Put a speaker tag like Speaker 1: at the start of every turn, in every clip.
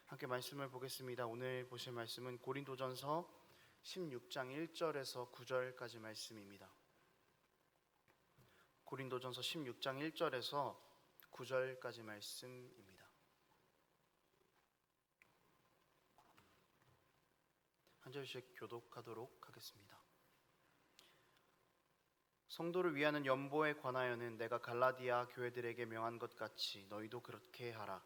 Speaker 1: 함께 말씀을 보겠습니다. 오늘 보실 말씀은 고린도전서 16장 1절에서 9절까지 말씀입니다. 고린도전서 16장 1절에서 9절까지 말씀입니다. 한 절씩 교독하도록 하겠습니다. 성도를 위하는 연보에 관하여는 내가 갈라디아 교회들에게 명한 것 같이 너희도 그렇게 하라.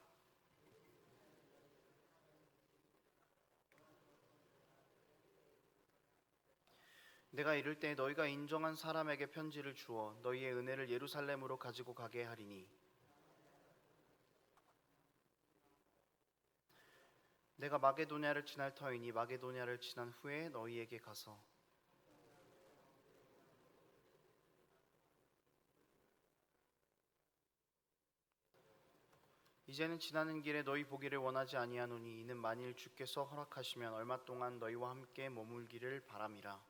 Speaker 1: 내가 이를 때 너희가 인정한 사람에게 편지를 주어 너희의 은혜를 예루살렘으로 가지고 가게 하리니 내가 마게도냐를 지날 터이니 마게도냐를 지난 후에 너희에게 가서 이제는 지나는 길에 너희 보기를 원하지 아니하노니 이는 만일 주께서 허락하시면 얼마 동안 너희와 함께 머물기를 바람이라.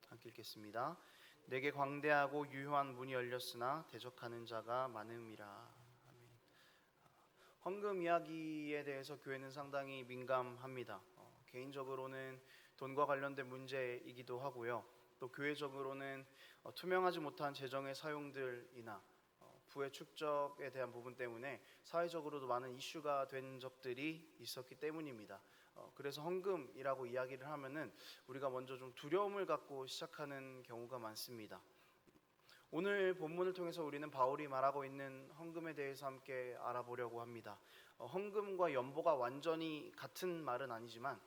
Speaker 1: 함께 읽겠습니다. 내게 광대하고 유효한 문이 열렸으나 대적하는 자가 많음이라. 아멘. 헌금 이야기에 대해서 교회는 상당히 민감합니다. 개인적으로는 돈과 관련된 문제이기도 하고요. 또 교회적으로는 투명하지 못한 재정의 사용들이나 부의 축적에 대한 부분 때문에 사회적으로도 많은 이슈가 된 적들이 있었기 때문입니다. 그래서 헌금이라고 이야기를 하면은 우리가 먼저 좀 두려움을 갖고 시작하는 경우가 많습니다. 오늘 본문을 통해서 우리는 바울이 말하고 있는 헌금에 대해서 함께 알아보려고 합니다. 헌금과 연보가 완전히 같은 말은 아니지만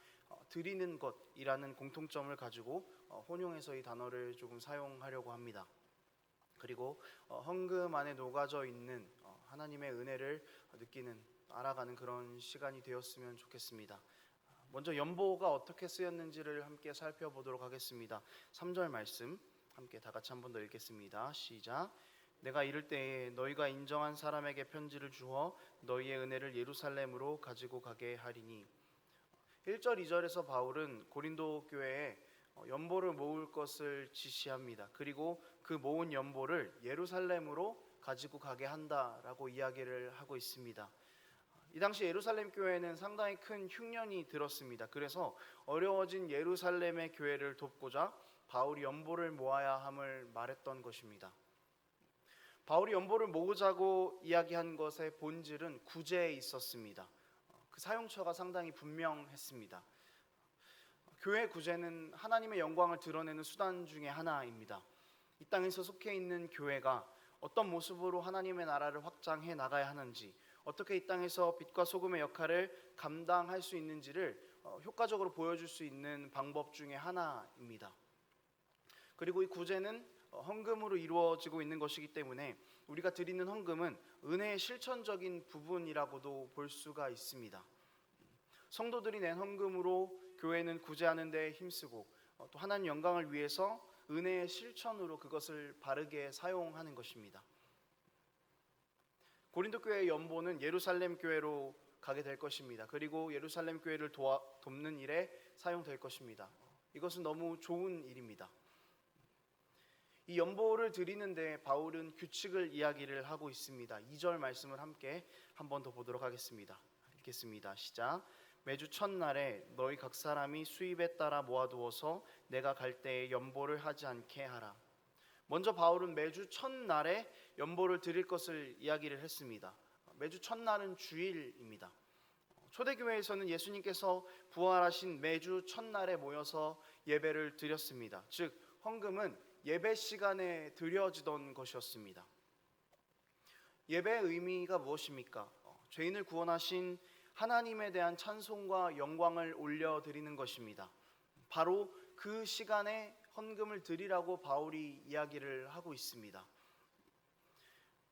Speaker 1: 드리는 것이라는 공통점을 가지고 혼용해서 이 단어를 조금 사용하려고 합니다. 그리고 헌금 안에 녹아져 있는 하나님의 은혜를 느끼는, 알아가는 그런 시간이 되었으면 좋겠습니다. 먼저 연보가 어떻게 쓰였는지를 함께 살펴보도록 하겠습니다. 3절 말씀 함께 다 같이 한 번 더 읽겠습니다. 시작. 내가 이를 때에 너희가 인정한 사람에게 편지를 주어 너희의 은혜를 예루살렘으로 가지고 가게 하리니 1절 2절에서 바울은 고린도 교회에 연보를 모을 것을 지시합니다. 그리고 그 모은 연보를 예루살렘으로 가지고 가게 한다라고 이야기를 하고 있습니다. 이 당시 예루살렘 교회는 상당히 큰 흉년이 들었습니다. 그래서 어려워진 예루살렘의 교회를 돕고자 바울이 연보를 모아야 함을 말했던 것입니다. 바울이 연보를 모으자고 이야기한 것의 본질은 구제에 있었습니다. 그 사용처가 상당히 분명했습니다. 교회 구제는 하나님의 영광을 드러내는 수단 중에 하나입니다. 이 땅에서 속해 있는 교회가 어떤 모습으로 하나님의 나라를 확장해 나가야 하는지, 어떻게 이 땅에서 빛과 소금의 역할을 감당할 수 있는지를 효과적으로 보여줄 수 있는 방법 중에 하나입니다. 그리고 이 구제는 헌금으로 이루어지고 있는 것이기 때문에 우리가 드리는 헌금은 은혜의 실천적인 부분이라고도 볼 수가 있습니다. 성도들이 낸 헌금으로 교회는 구제하는 데 힘쓰고 또 하나님 영광을 위해서 은혜의 실천으로 그것을 바르게 사용하는 것입니다. 고린도 교회의 연보는 예루살렘 교회로 가게 될 것입니다. 그리고 예루살렘 교회를 돕는 일에 사용될 것입니다. 이것은 너무 좋은 일입니다. 이 연보를 드리는데 바울은 규칙을 이야기를 하고 있습니다. 2절 말씀을 함께 한 번 더 보도록 하겠습니다. 읽겠습니다. 시작. 매주 첫날에 너희 각 사람이 수입에 따라 모아두어서 내가 갈 때에 연보를 하지 않게 하라. 먼저 바울은 매주 첫날에 연보를 드릴 것을 이야기를 했습니다. 매주 첫날은 주일입니다. 초대교회에서는 예수님께서 부활하신 매주 첫날에 모여서 예배를 드렸습니다. 즉 헌금은 예배 시간에 드려지던 것이었습니다. 예배의 의미가 무엇입니까? 죄인을 구원하신 하나님에 대한 찬송과 영광을 올려드리는 것입니다. 바로 그 시간에 헌금을 드리라고 바울이 이야기를 하고 있습니다.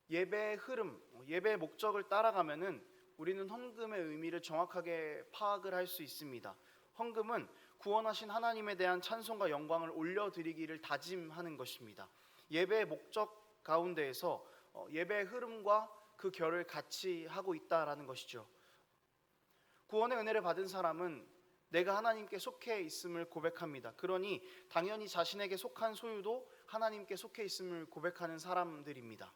Speaker 1: 예배의 흐름, 예배의 목적을 따라가면은 우리는 헌금의 의미를 정확하게 파악을 할 수 있습니다. 헌금은 구원하신 하나님에 대한 찬송과 영광을 올려드리기를 다짐하는 것입니다. 예배의 목적 가운데에서 예배의 흐름과 그 결을 같이 하고 있다라는 것이죠. 구원의 은혜를 받은 사람은 내가 하나님께 속해 있음을 고백합니다. 그러니 당연히 자신에게 속한 소유도 하나님께 속해 있음을 고백하는 사람들입니다.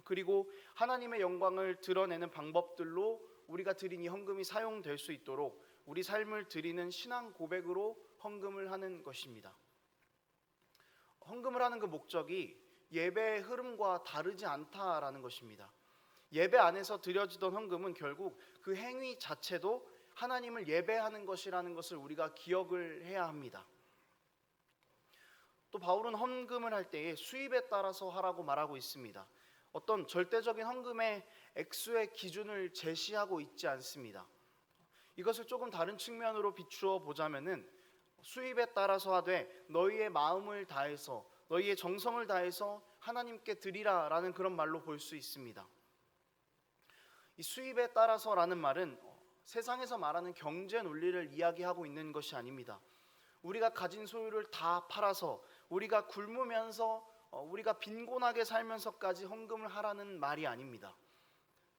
Speaker 1: 그리고 하나님의 영광을 드러내는 방법들로 우리가 드린 이 헌금이 사용될 수 있도록 우리 삶을 드리는 신앙 고백으로 헌금을 하는 것입니다. 헌금을 하는 그 목적이 예배의 흐름과 다르지 않다라는 것입니다. 예배 안에서 드려지던 헌금은 결국 그 행위 자체도 하나님을 예배하는 것이라는 것을 우리가 기억을 해야 합니다. 또 바울은 헌금을 할 때에 수입에 따라서 하라고 말하고 있습니다. 어떤 절대적인 헌금의 액수의 기준을 제시하고 있지 않습니다. 이것을 조금 다른 측면으로 비추어 보자면은 수입에 따라서 하되 너희의 마음을 다해서 너희의 정성을 다해서 하나님께 드리라라는 그런 말로 볼 수 있습니다. 이 수입에 따라서라는 말은 세상에서 말하는 경제 논리를 이야기하고 있는 것이 아닙니다. 우리가 가진 소유를 다 팔아서 우리가 굶으면서 우리가 빈곤하게 살면서까지 헌금을 하라는 말이 아닙니다.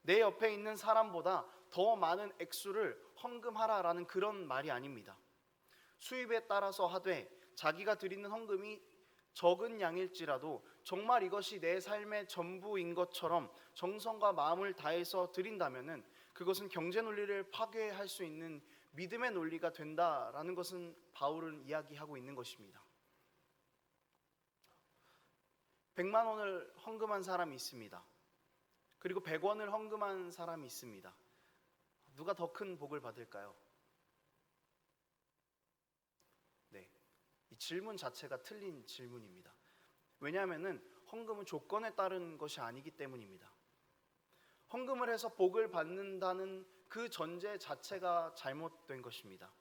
Speaker 1: 내 옆에 있는 사람보다 더 많은 액수를 헌금하라라는 그런 말이 아닙니다. 수입에 따라서 하되 자기가 드리는 헌금이 적은 양일지라도 정말 이것이 내 삶의 전부인 것처럼 정성과 마음을 다해서 드린다면은 그것은 경제 논리를 파괴할 수 있는 믿음의 논리가 된다라는 것은 바울은 이야기하고 있는 것입니다. 100만 원을 헌금한 사람이 있습니다. 그리고 100원을 헌금한 사람이 있습니다. 누가 더 큰 복을 받을까요? 네, 이 질문 자체가 틀린 질문입니다. 왜냐하면은 헌금은 조건에 따른 것이 아니기 때문입니다. 헌금을 해서 복을 받는다는 그 전제 자체가 잘못된 것입니다.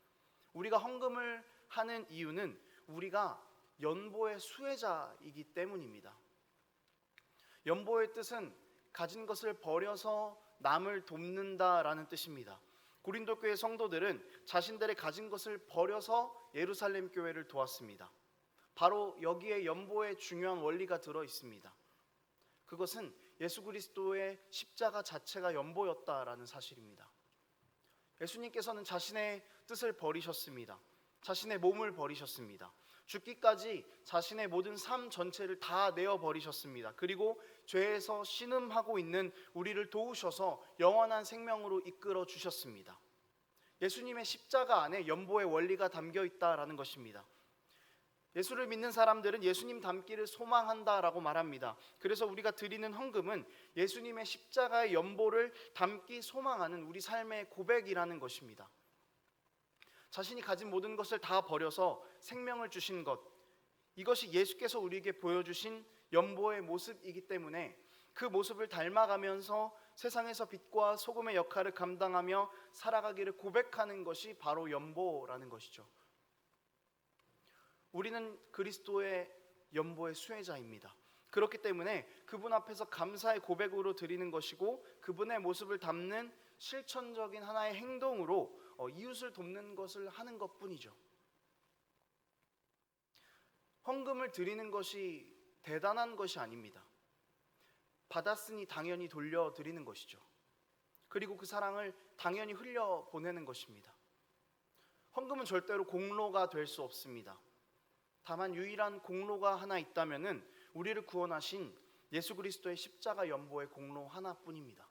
Speaker 1: 우리가 헌금을 하는 이유는 우리가 연보의 수혜자이기 때문입니다. 연보의 뜻은 가진 것을 버려서 남을 돕는다라는 뜻입니다. 고린도 교회 성도들은 자신들의 가진 것을 버려서 예루살렘 교회를 도왔습니다. 바로 여기에 연보의 중요한 원리가 들어 있습니다. 그것은 예수 그리스도의 십자가 자체가 연보였다라는 사실입니다. 예수님께서는 자신의 뜻을 버리셨습니다. 자신의 몸을 버리셨습니다. 죽기까지 자신의 모든 삶 전체를 다 내어버리셨습니다. 그리고 죄에서 신음하고 있는 우리를 도우셔서 영원한 생명으로 이끌어 주셨습니다. 예수님의 십자가 안에 연보의 원리가 담겨 있다라는 것입니다. 예수를 믿는 사람들은 예수님 닮기를 소망한다라고 말합니다. 그래서 우리가 드리는 헌금은 예수님의 십자가의 연보를 담기 소망하는 우리 삶의 고백이라는 것입니다. 자신이 가진 모든 것을 다 버려서 생명을 주신 것, 이것이 예수께서 우리에게 보여주신 연보의 모습이기 때문에 그 모습을 닮아가면서 세상에서 빛과 소금의 역할을 감당하며 살아가기를 고백하는 것이 바로 연보라는 것이죠. 우리는 그리스도의 연보의 수혜자입니다. 그렇기 때문에 그분 앞에서 감사의 고백으로 드리는 것이고 그분의 모습을 담는 실천적인 하나의 행동으로 이웃을 돕는 것을 하는 것뿐이죠. 헌금을 드리는 것이 대단한 것이 아닙니다. 받았으니 당연히 돌려드리는 것이죠. 그리고 그 사랑을 당연히 흘려보내는 것입니다. 헌금은 절대로 공로가 될 수 없습니다. 다만 유일한 공로가 하나 있다면은 우리를 구원하신 예수 그리스도의 십자가 연보의 공로 하나뿐입니다.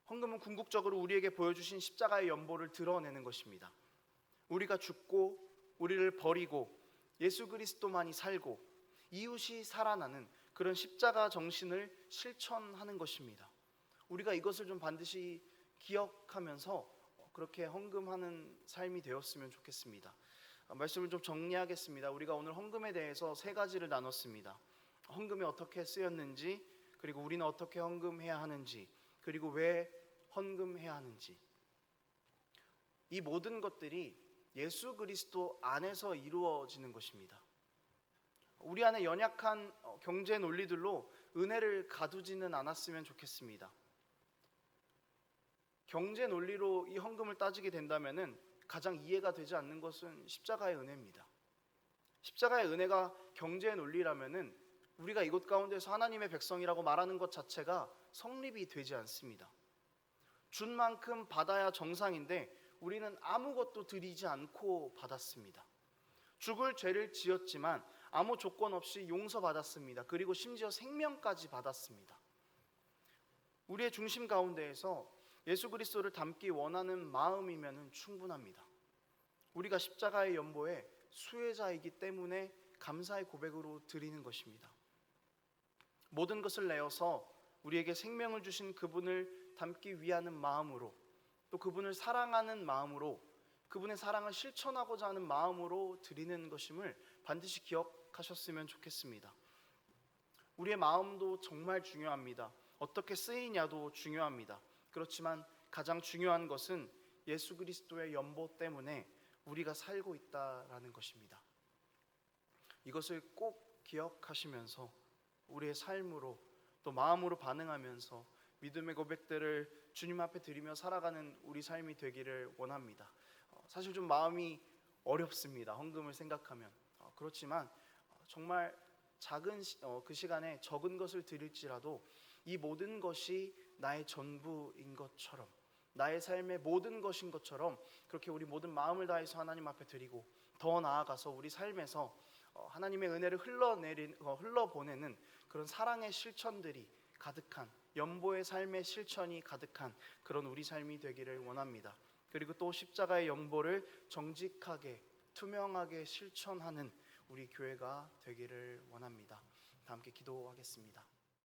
Speaker 1: 헌금은 궁극적으로 우리에게 보여주신 십자가의 연보를 드러내는 것입니다. 우리가 죽고 우리를 버리고 예수 그리스도만이 살고 이웃이 살아나는 그런 십자가 정신을 실천하는 것입니다. 우리가 이것을 좀 반드시 기억하면서 그렇게 헌금하는 삶이 되었으면 좋겠습니다. 말씀을 좀 정리하겠습니다. 우리가 오늘 헌금에 대해서 세 가지를 나눴습니다. 헌금이 어떻게 쓰였는지, 그리고 우리는 어떻게 헌금해야 하는지, 그리고 왜 헌금해야 하는지. 이 모든 것들이 예수 그리스도 안에서 이루어지는 것입니다. 우리 안에 연약한 경제 논리들로 은혜를 가두지는 않았으면 좋겠습니다. 경제 논리로 이 헌금을 따지게 된다면은 가장 이해가 되지 않는 것은 십자가의 은혜입니다. 십자가의 은혜가 경제의 논리라면은 우리가 이곳 가운데서 하나님의 백성이라고 말하는 것 자체가 성립이 되지 않습니다. 준 만큼 받아야 정상인데 우리는 아무것도 드리지 않고 받았습니다. 죽을 죄를 지었지만 아무 조건 없이 용서받았습니다. 그리고 심지어 생명까지 받았습니다. 우리의 중심 가운데에서 예수 그리스도를 닮기 원하는 마음이면 충분합니다. 우리가 십자가의 연보의 수혜자이기 때문에 감사의 고백으로 드리는 것입니다. 모든 것을 내어서 우리에게 생명을 주신 그분을 닮기 위하는 마음으로, 또 그분을 사랑하는 마음으로, 그분의 사랑을 실천하고자 하는 마음으로 드리는 것임을 반드시 기억하셨으면 좋겠습니다. 우리의 마음도 정말 중요합니다. 어떻게 쓰이냐도 중요합니다. 그렇지만 가장 중요한 것은 예수 그리스도의 연보 때문에 우리가 살고 있다라는 것입니다. 이것을 꼭 기억하시면서 우리의 삶으로 또 마음으로 반응하면서 믿음의 고백들을 주님 앞에 드리며 살아가는 우리 삶이 되기를 원합니다. 사실 좀 마음이 어렵습니다. 헌금을 생각하면. 그렇지만 정말 작은 그 시간에 적은 것을 드릴지라도 이 모든 것이 나의 전부인 것처럼, 나의 삶의 모든 것인 것처럼 그렇게 우리 모든 마음을 다해서 하나님 앞에 드리고, 더 나아가서 우리 삶에서 하나님의 은혜를 흘러보내는 그런 사랑의 실천들이 가득한, 연보의 삶의 실천이 가득한 그런 우리 삶이 되기를 원합니다. 그리고 또 십자가의 연보를 정직하게 투명하게 실천하는 우리 교회가 되기를 원합니다. 다 함께 기도하겠습니다.